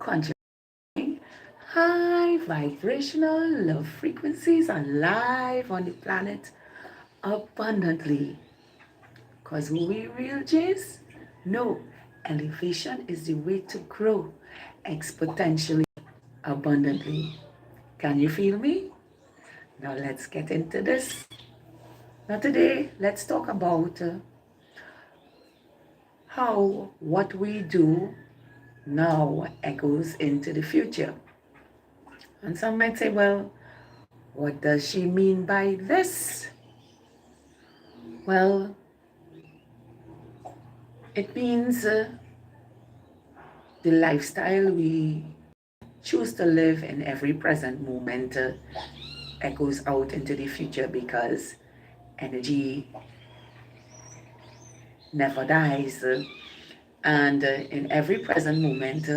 conscious. High vibrational love frequencies are live on the planet abundantly. Because who we real Jays? No, elevation is the way to grow exponentially, abundantly. Can you feel me? Now let's get into this. Now today, let's talk about how what we do now echoes into the future. And some might say, well, what does she mean by this? Well, it means the lifestyle we choose to live in every present moment echoes out into the future because energy never dies. And in every present moment,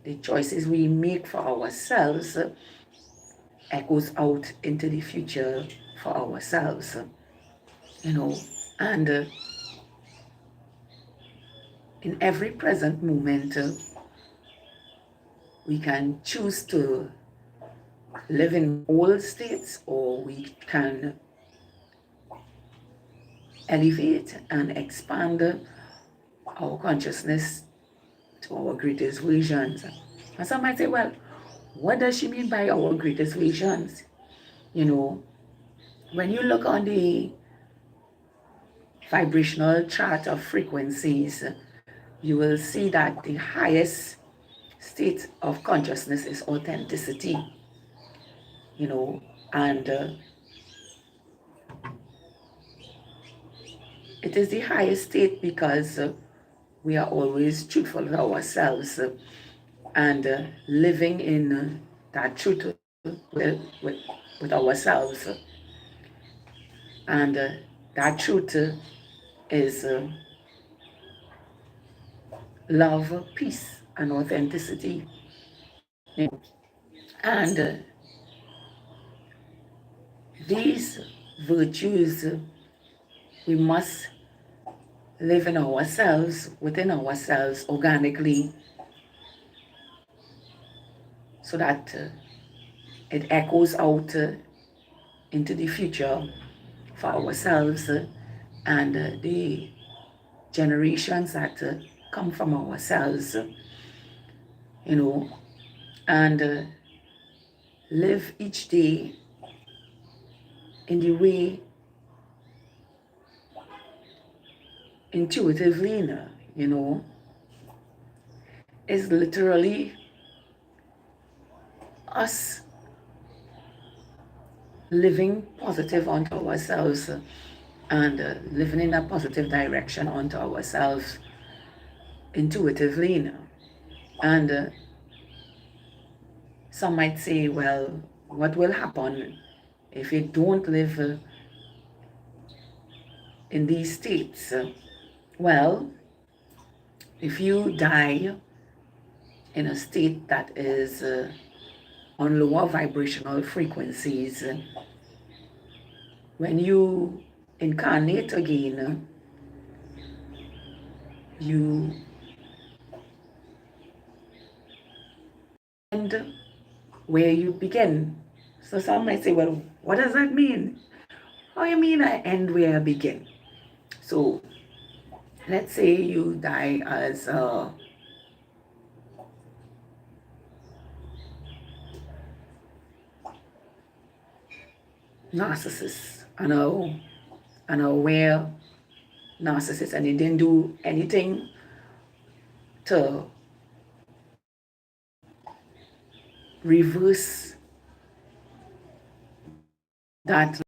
the choices we make for ourselves echoes out into the future for ourselves, you know. And in every present moment, we can choose to live in old states, or we can elevate and expand our consciousness to our greatest visions. And some might say, well, what does she mean by our greatest visions? You know, when you look on the vibrational chart of frequencies, you will see that the highest state of consciousness is authenticity, you know, and it is the highest state because we are always truthful to ourselves and living in that truth with ourselves. And that truth is love, peace, and authenticity. And these virtues we must live in ourselves, within ourselves, organically, so that it echoes out into the future for ourselves and the generations that come from ourselves, you know, and live each day in the way intuitively, you know, is literally us living positive onto ourselves and living in a positive direction onto ourselves intuitively. And some might say, well, what will happen if you don't live in these states? Well, if you die in a state that is on lower vibrational frequencies, when you incarnate again, you end where you begin. So some might say, well, what does that mean? How you mean I end where I begin? So let's say you die as a narcissist, an aware narcissist, and you didn't do anything to reverse that.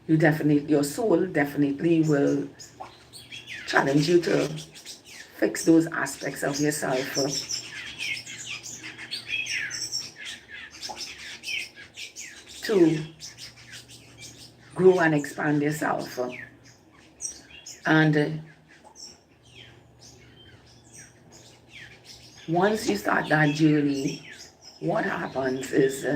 Your soul definitely will challenge you to fix those aspects of yourself to grow and expand yourself. And once you start that journey, what happens is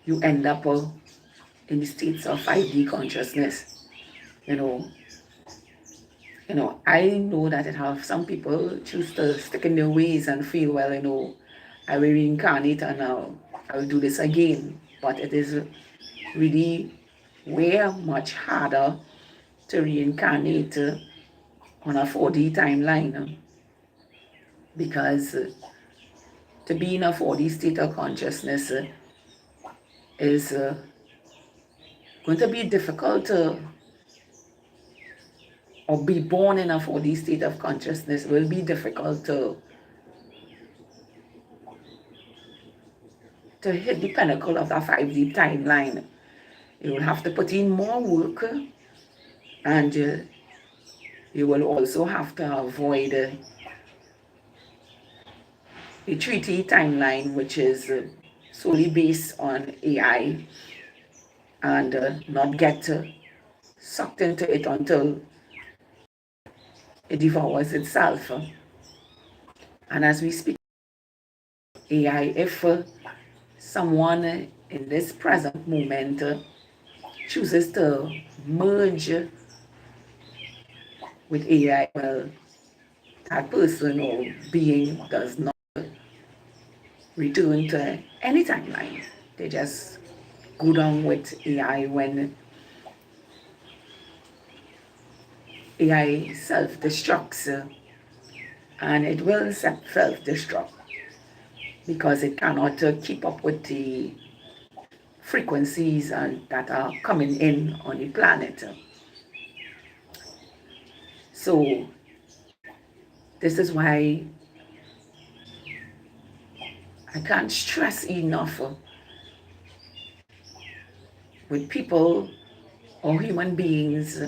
you end up in the states of 5D consciousness, you know, I know that it have some people choose to stick in their ways and feel, well, I will reincarnate and I will do this again. But it is really way much harder to reincarnate on a 4D timeline because to be in a 4D state of consciousness is going to be difficult to, or be born in a 4D state of consciousness will be difficult to hit the pinnacle of that 5D timeline. You will have to put in more work and you will also have to avoid the 3D timeline, which is solely based on AI, and not get sucked into it until it devours itself. And as we speak AI, if someone in this present moment chooses to merge with AI, well, that person or being does not return to any timeline. They just go down with AI when AI self-destructs, and it will self-destruct because it cannot keep up with the frequencies that are coming in on the planet. So this is why I can't stress enough with people or human beings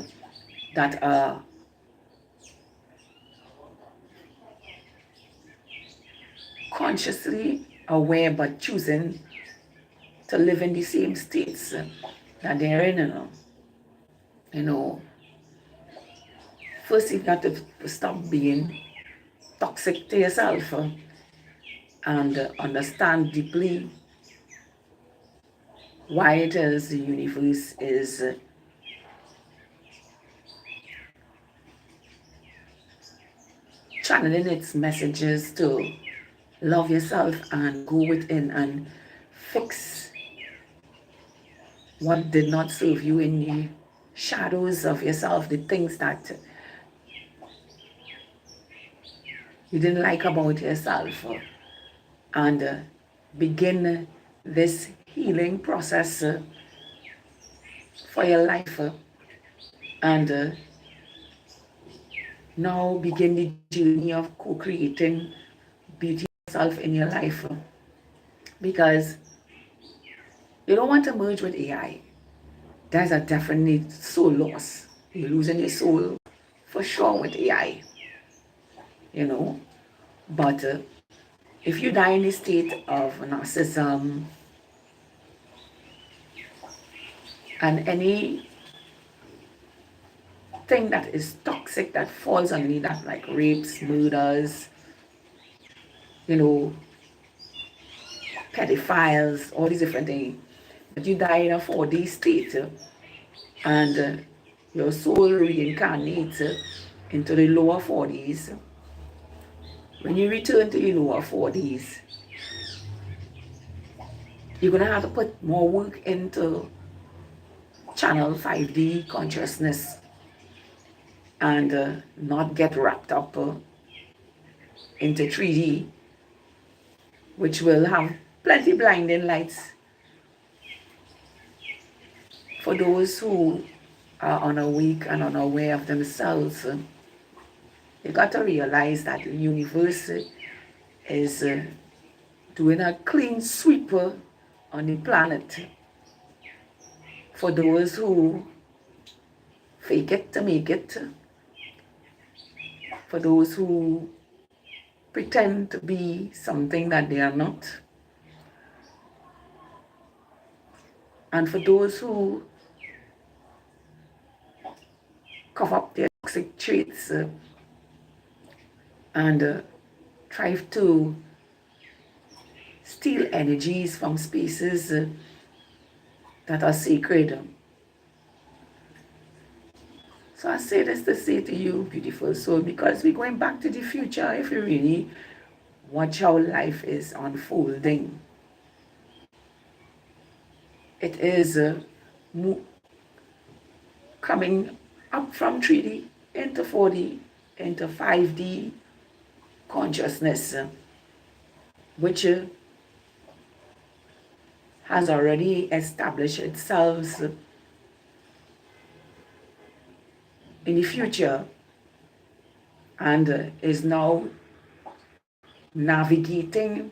that are consciously aware but choosing to live in the same states that they're in. First you've got to stop being toxic to yourself and understand deeply why it is the universe is channeling its messages to love yourself and go within and fix what did not serve you in the shadows of yourself, the things that you didn't like about yourself, and begin this healing process for your life, and now begin the journey of co-creating beauty yourself in your life, because you don't want to merge with AI. That's a definite soul loss. You're losing your soul for sure with AI, But if you die in a state of narcissism and any thing that is toxic that falls underneath that, like rapes, murders, pedophiles, all these different things, but you die in a 4D state and your soul reincarnates into the lower 4Ds. When you return to your lower 4Ds, you're going to have to put more work into channel 5D consciousness and not get wrapped up into 3D, which will have plenty blinding lights for those who are unawake and unaware of themselves. You got to realize that the universe is doing a clean sweep on the planet for those who fake it to make it, for those who pretend to be something that they are not, and for those who cover up their toxic traits and try to steal energies from spaces that are sacred. So I say this to say to you, beautiful soul, because we're going back to the future if you really watch how life is unfolding. It is coming up from 3D into 4D into 5D consciousness, which has already established itself in the future and is now navigating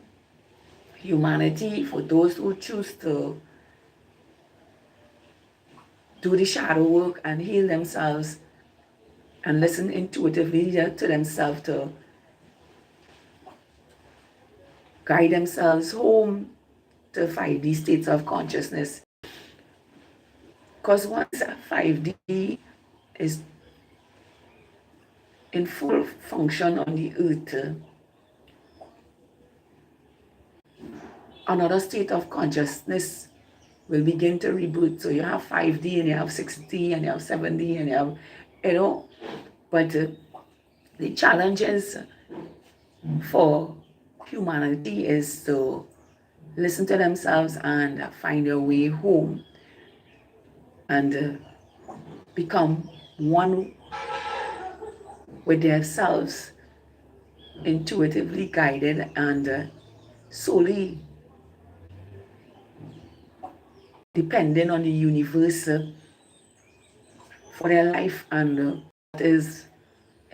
humanity for those who choose to do the shadow work and heal themselves and listen intuitively to themselves to guide themselves home to 5D states of consciousness. Because once 5D is in full function on the earth, another state of consciousness will begin to reboot. So you have 5D and you have 6D and you have 7D and you have, but the challenges for humanity is to listen to themselves and find their way home and become one with themselves, intuitively guided and solely depending on the universe for their life and what is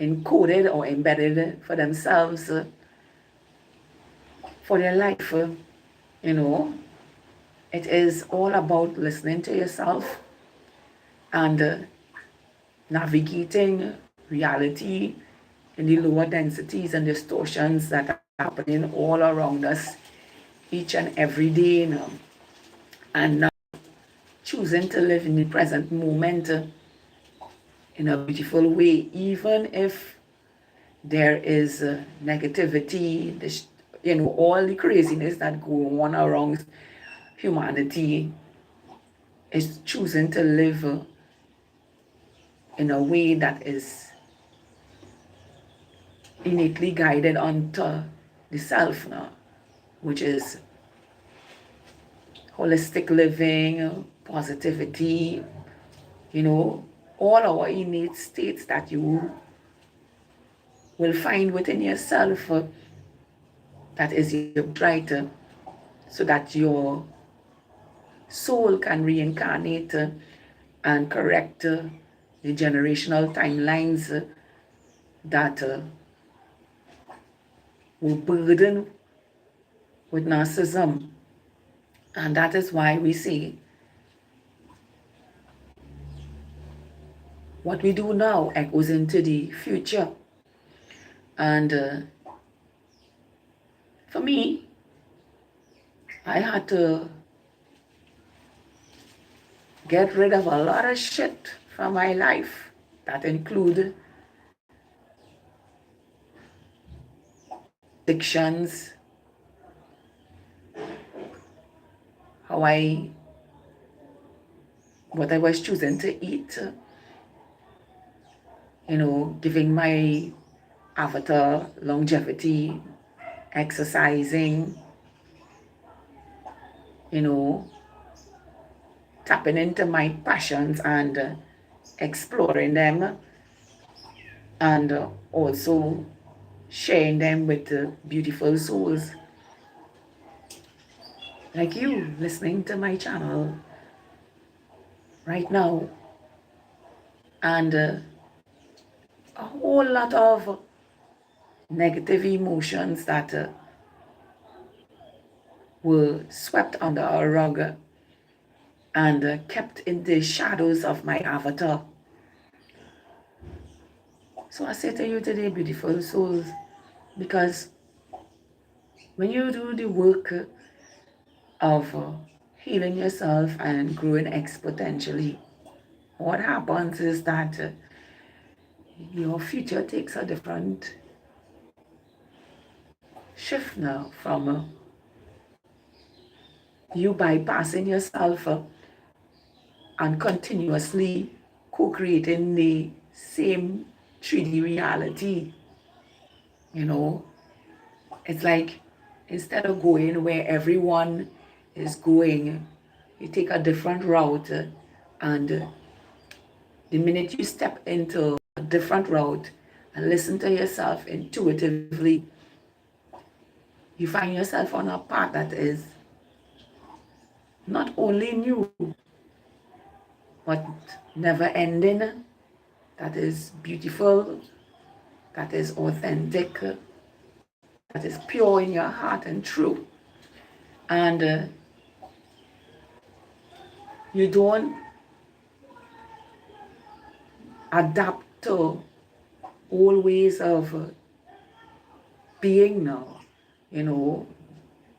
encoded or embedded for themselves for their life. It is all about listening to yourself and navigating reality in the lower densities and distortions that are happening all around us each and every day, and now choosing to live in the present moment in a beautiful way, even if there is negativity, all the craziness that go on around humanity, is choosing to live in a way that is innately guided onto the self now, which is holistic living, positivity, all our innate states that you will find within yourself that is your right, so that your soul can reincarnate and correct the generational timelines that were burdened with narcissism. And that is why we say what we do now echoes into the future. And for me, I had to get rid of a lot of shit from my life. That include addictions, what I was choosing to eat, giving my avatar longevity, exercising, tapping into my passions and exploring them, and also sharing them with beautiful souls like you listening to my channel right now. And a whole lot of negative emotions that were swept under a rug and kept in the shadows of my avatar. So I say to you today, beautiful souls, because when you do the work of healing yourself and growing exponentially, what happens is that your future takes a different shift now from you bypassing yourself and continuously co-creating the same 3D reality. You know, it's like instead of going where everyone is going, you take a different route, and the minute you step into a different route and listen to yourself intuitively, you find yourself on a path that is not only new, but never ending, that is beautiful, that is authentic, that is pure in your heart and true. And you don't adapt to old ways of being now. You know,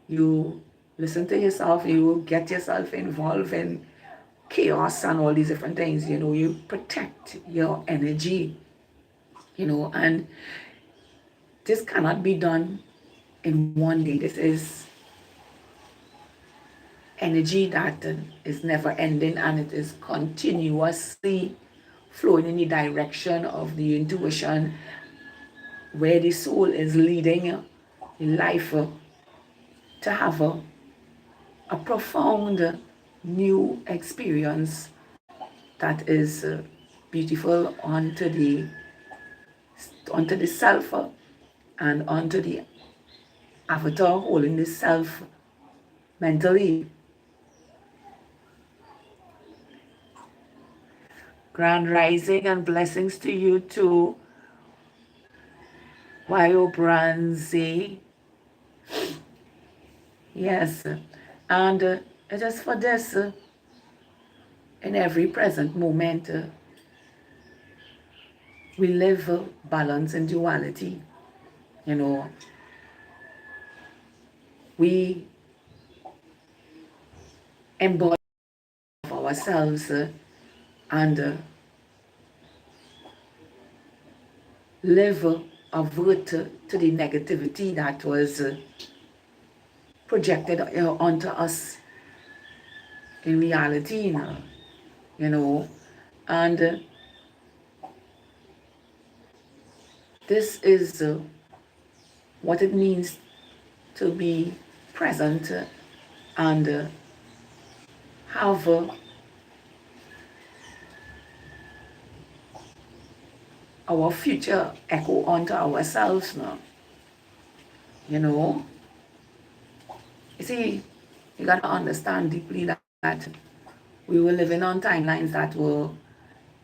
you listen to yourself, you get yourself involved in chaos and all these different things. You know, you protect your energy, you know, and this cannot be done in one day. This is energy that is never ending, and it is continuously flowing in the direction of the intuition where the soul is leading life to have a profound new experience that is beautiful onto the self and onto the avatar holding the self mentally. Grand rising and blessings to you too, Wayobranzi. Yes, and just for this, in every present moment, we live balance and duality. You know, we embody ourselves and live avert to the negativity that was projected onto us in reality now, you know. And this is what it means to be present and have our future echo onto ourselves now, you know. You see, you got to understand deeply that we were living on timelines that were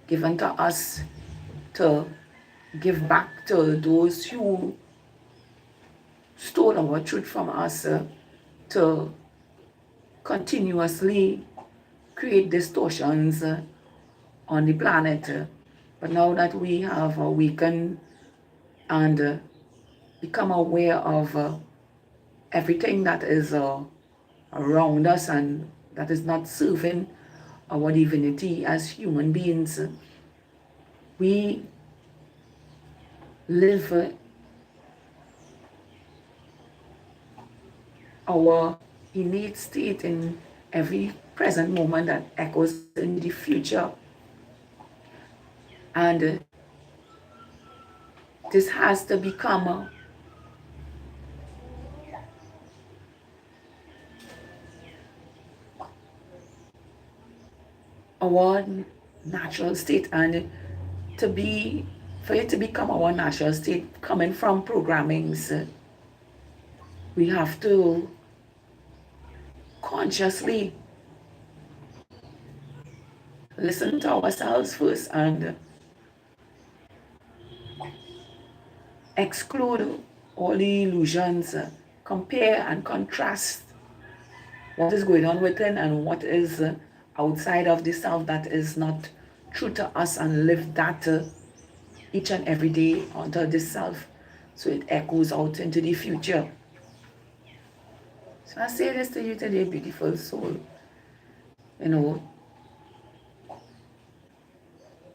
given to us to give back to those who stole our truth from us, to continuously create distortions on the planet. But now that we have awakened and become aware of everything that is around us and that is not serving our divinity as human beings, we live our innate state in every present moment that echoes in the future. And this has to become our natural state, and for it to become our natural state coming from programmings, we have to consciously listen to ourselves first and exclude all the illusions, compare and contrast what is going on within and what is outside of the self that is not true to us, and live that each and every day onto this self so it echoes out into the future. So I say this to you today, beautiful soul. You know,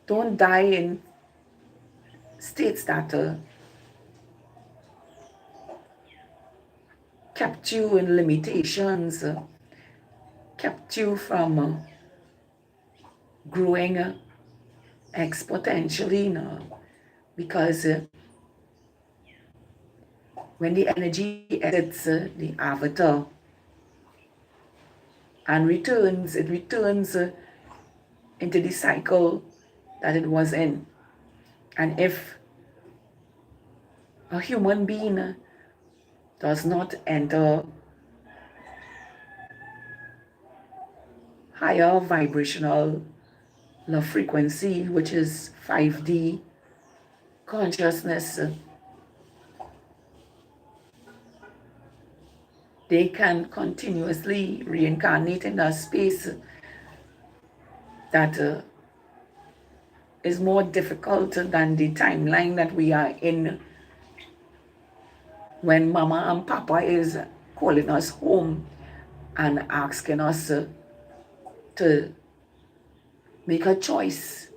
don't die in states that kept you in limitations, kept you from growing exponentially now, because when the energy exits the avatar and returns, it returns into the cycle that it was in. And if a human being does not enter higher vibrational love frequency, which is 5D consciousness, they can continuously reincarnate in a space that is more difficult than the timeline that we are in when Mama and Papa is calling us home and asking us to make a choice.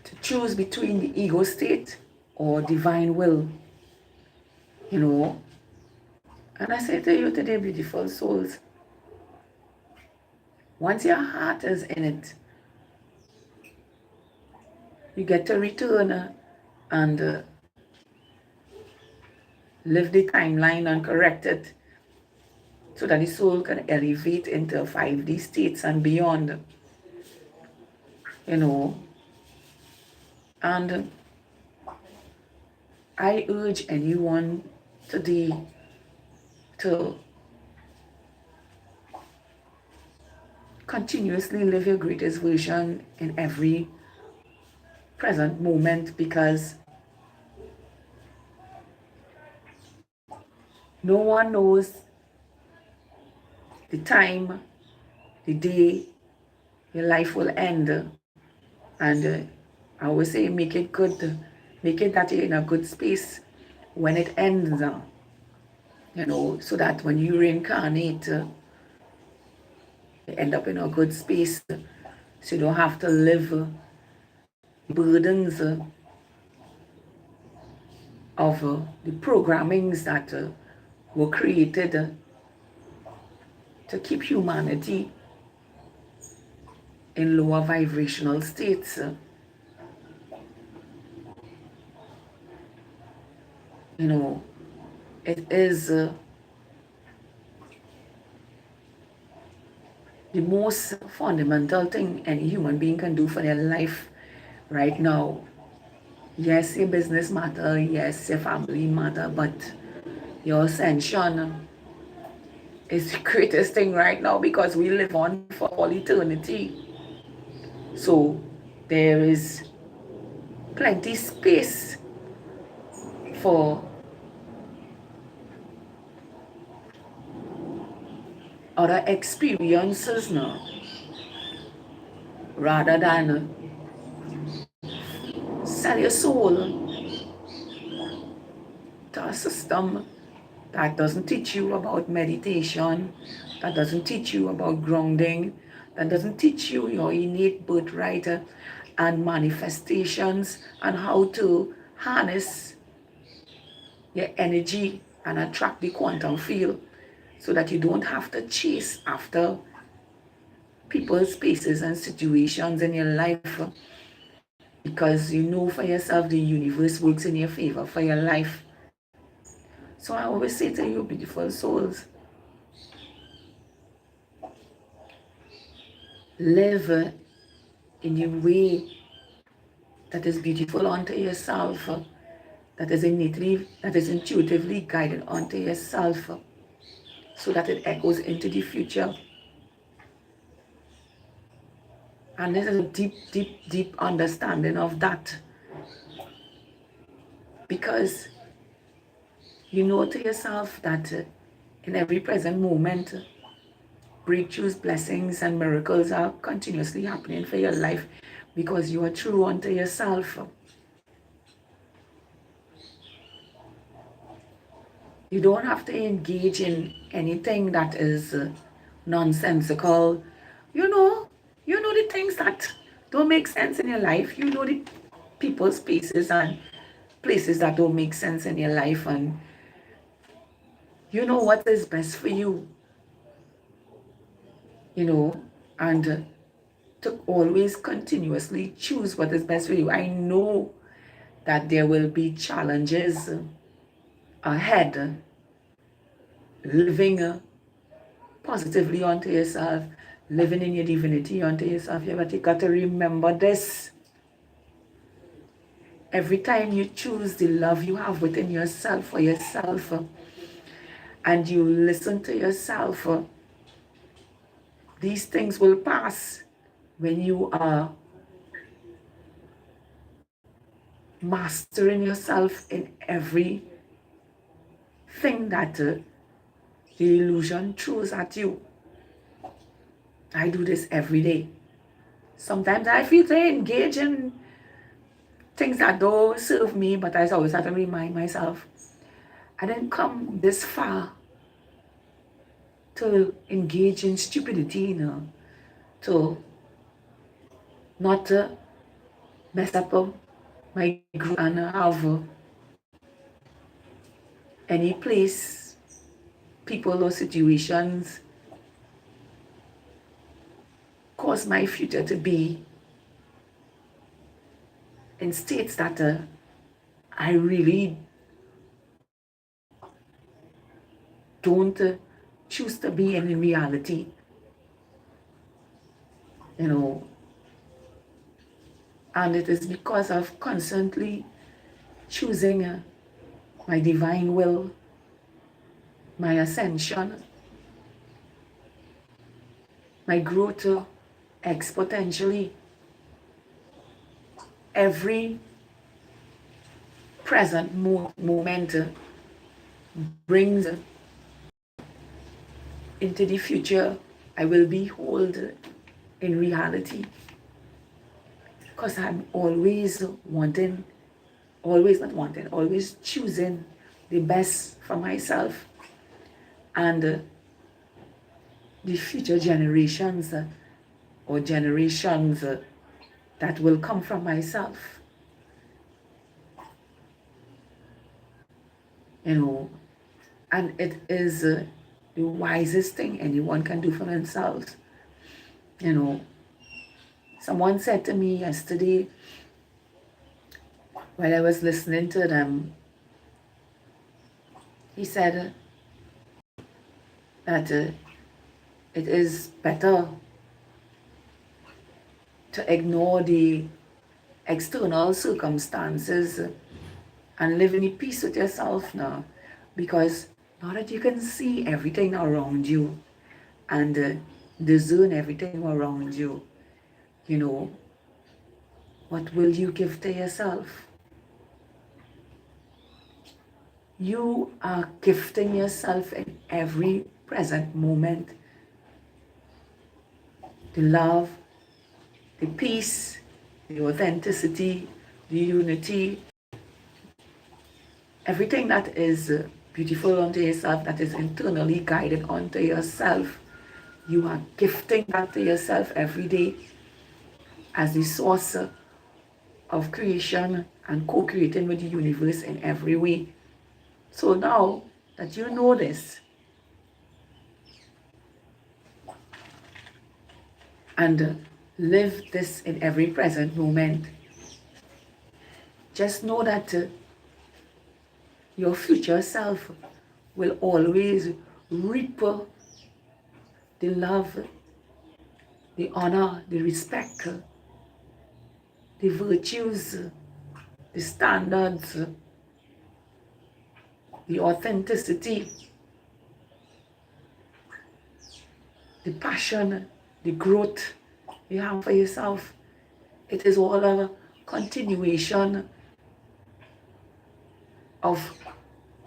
To choose between the ego state or divine will, you know. And I say to you today, beautiful souls, once your heart is in it, you get to return and live the timeline and correct it so that the soul can elevate into 5D states and beyond, you know. And I urge anyone today to continuously live your greatest version in every present moment, because no one knows the time, the day your life will end. And I always say, make it good, make it that you're in a good space when it ends, you know, so that when you reincarnate, you end up in a good space, so you don't have to live burdens of the programmings that were created to keep humanity in lower vibrational states. You know, it is the most fundamental thing any human being can do for their life right now. Yes, your business matter, yes, your family matter, but your ascension is the greatest thing right now, because we live on for all eternity. So there is plenty space for other experiences now, rather than sell your soul to a system that doesn't teach you about meditation, that doesn't teach you about grounding, that doesn't teach you your innate birthright and manifestations, and how to harness your energy and attract the quantum field, so that you don't have to chase after people, spaces, and situations in your life, because you know for yourself the universe works in your favor for your life. So I always say to you, beautiful souls, live in a way that is beautiful unto yourself, that is innately, that is intuitively guided unto yourself, so that it echoes into the future. And this is a deep, deep, deep understanding of that, because you know to yourself that in every present moment, breakthroughs, blessings, and miracles are continuously happening for your life, because you are true unto yourself. You don't have to engage in anything that is nonsensical. You know the things that don't make sense in your life. You know the people, spaces, and places that don't make sense in your life, and you know what is best for you. you know, and to always continuously choose what is best for you. I know that there will be challenges ahead, living positively onto yourself, living in your divinity onto yourself. But you got to remember this. Every time you choose the love you have within yourself for yourself, and you listen to yourself, these things will pass when you are mastering yourself in every thing that the illusion throws at you. I do this every day. Sometimes I feel to engage in things that don't serve me, but I always have to remind myself, I didn't come this far to engage in stupidity, to not mess up my group and have any place, people or situations cause my future to be in states that I really don't choose to be in reality. And it is because of constantly choosing my divine will, my ascension, my growth exponentially. Every present moment brings into the future I will behold in reality. Because I'm always choosing the best for myself and the future generations or generations that will come from myself. And it is the wisest thing anyone can do for themselves. Someone said to me yesterday while I was listening to them, he said that it is better to ignore the external circumstances and live in peace with yourself now, because now that you can see everything around you and discern everything around you, what will you give to yourself? You are gifting yourself in every present moment. The love, the peace, the authenticity, the unity, everything that is beautiful unto yourself, that is internally guided unto yourself, you are gifting that to yourself every day as the source of creation and co-creating with the universe in every way. So now that you know this, and live this in every present moment, just know that your future self will always reap the love, the honor, the respect, the virtues, the standards, the authenticity, the passion, the growth you have for yourself. It is all a continuation of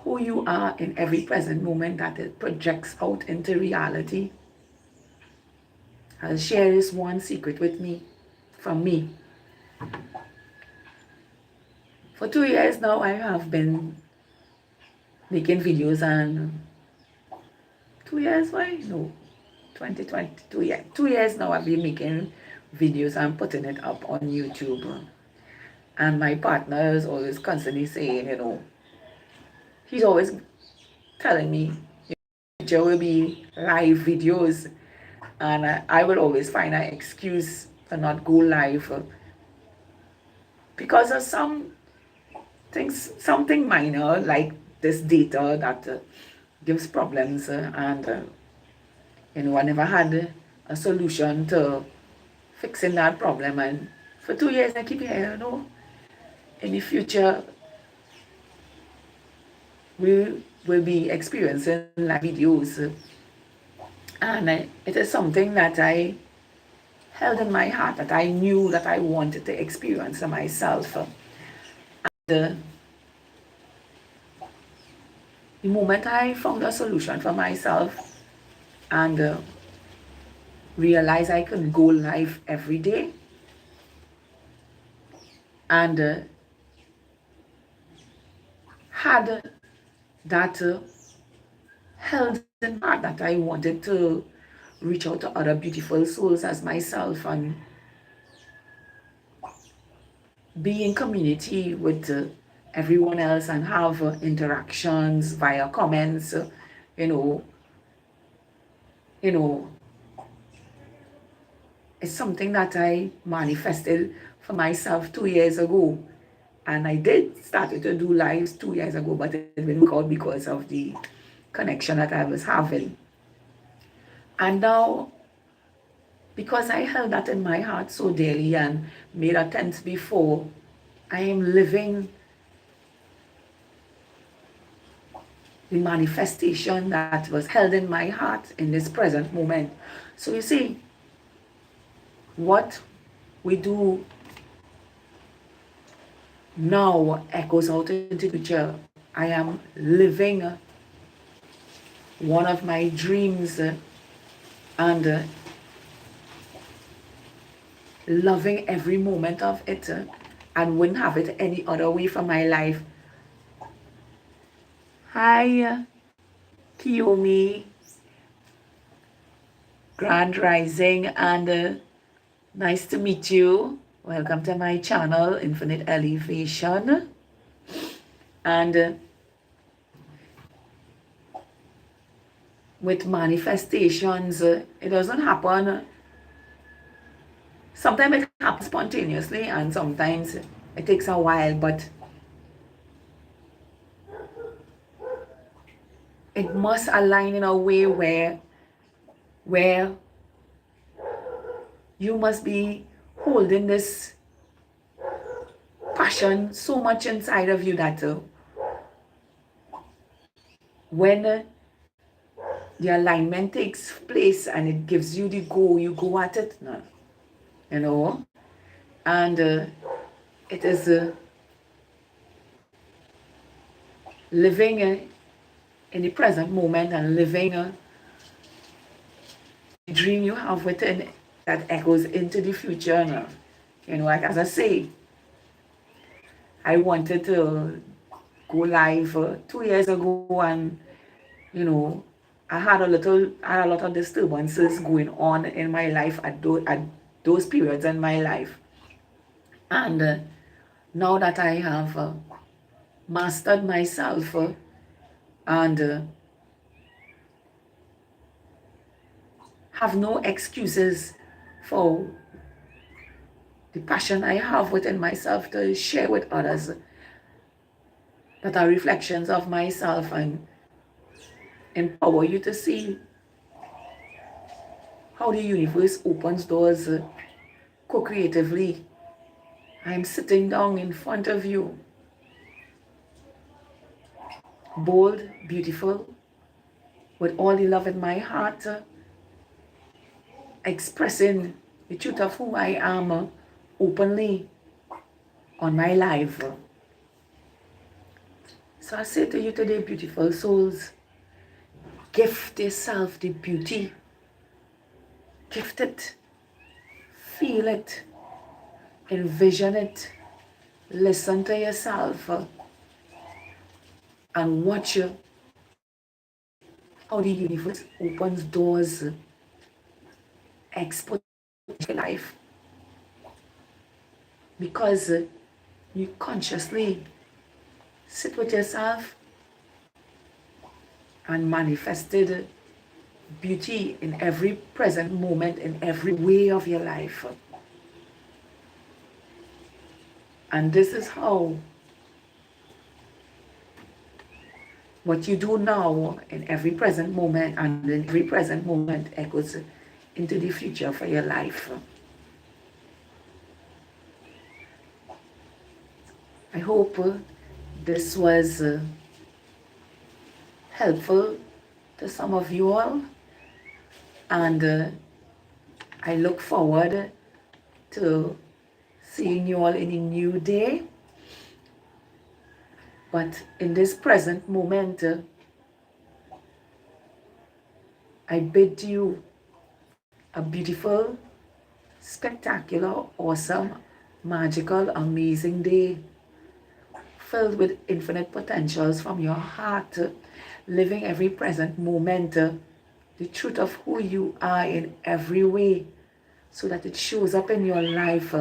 who you are in every present moment that it projects out into reality. I'll share this one secret with me, from me. For 2 years now, I have been making videos, and 2 years, why? No, 2022, yeah. 2 years now I've been making videos and putting it up on YouTube. And my partner is always constantly saying, he's always telling me, there will be live videos. And I will always find an excuse to not go live because of some things, something minor like this data that gives problems, and I never had a solution to fixing that problem. And for 2 years, I keep hearing, in the future, we will be experiencing live videos. And it is something that I held in my heart, that I knew that I wanted to experience myself. And the moment I found a solution for myself and realized I could go live every day, and had that held in heart that I wanted to reach out to other beautiful souls as myself and be in community with everyone else and have interactions via comments, you know, you know, it's something that I manifested for myself 2 years ago. And I did started to do lives 2 years ago, but it didn't work out because of the connection that I was having. And now, because I held that in my heart so dearly and made attempts before, I am living the manifestation that was held in my heart in this present moment. So you see, what we do now echoes out into the future. I am living one of my dreams and loving every moment of it and wouldn't have it any other way for my life. Hi, Kiyomi, Grand Rising, and nice to meet you. Welcome to my channel, Infinite Elevation. And with manifestations, it doesn't happen. Sometimes it happens spontaneously and sometimes it takes a while, but it must align in a way where you must be holding this passion so much inside of you that when the alignment takes place and it gives you the go, you go at it now, and it is living in the present moment and living the dream you have within that echoes into the future now. Like as I say, I wanted to go live 2 years ago, and I had a lot of disturbances going on in my life at those periods in my life. And now that I have mastered myself and have no excuses for the passion I have within myself to share with others that are reflections of myself and empower you to see how the universe opens doors co-creatively. I'm sitting down in front of you, bold, beautiful, with all the love in my heart, expressing the truth of who I am openly on my life. So I say to you today, beautiful souls, gift yourself the beauty. Gift it. Feel it. Envision it. Listen to yourself and watch how the universe opens doors, export your life. Because you consciously sit with yourself and manifested beauty in every present moment, in every way of your life. And this is how what you do now in every present moment and in every present moment echoes into the future for your life. I hope this was helpful to some of you all, and I look forward to seeing you all in a new day. But in this present moment, I bid you a beautiful, spectacular, awesome, magical, amazing day filled with infinite potentials from your heart, living every present moment, the truth of who you are in every way, so that it shows up in your life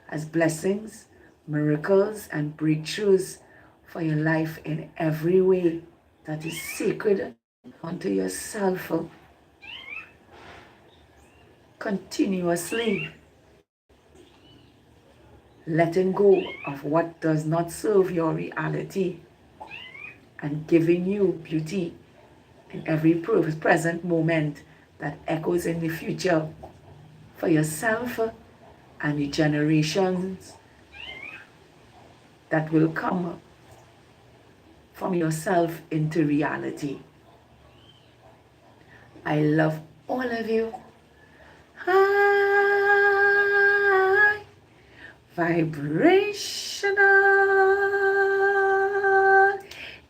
as blessings, miracles, and breakthroughs for your life in every way that is sacred unto yourself. Continuously letting go of what does not serve your reality and giving you beauty in every present moment that echoes in the future for yourself and the generations that will come from yourself into reality. I love all of you. High vibrational.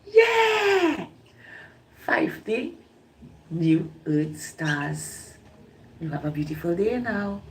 Yeah! 5D New Earth Stars. You have a beautiful day now.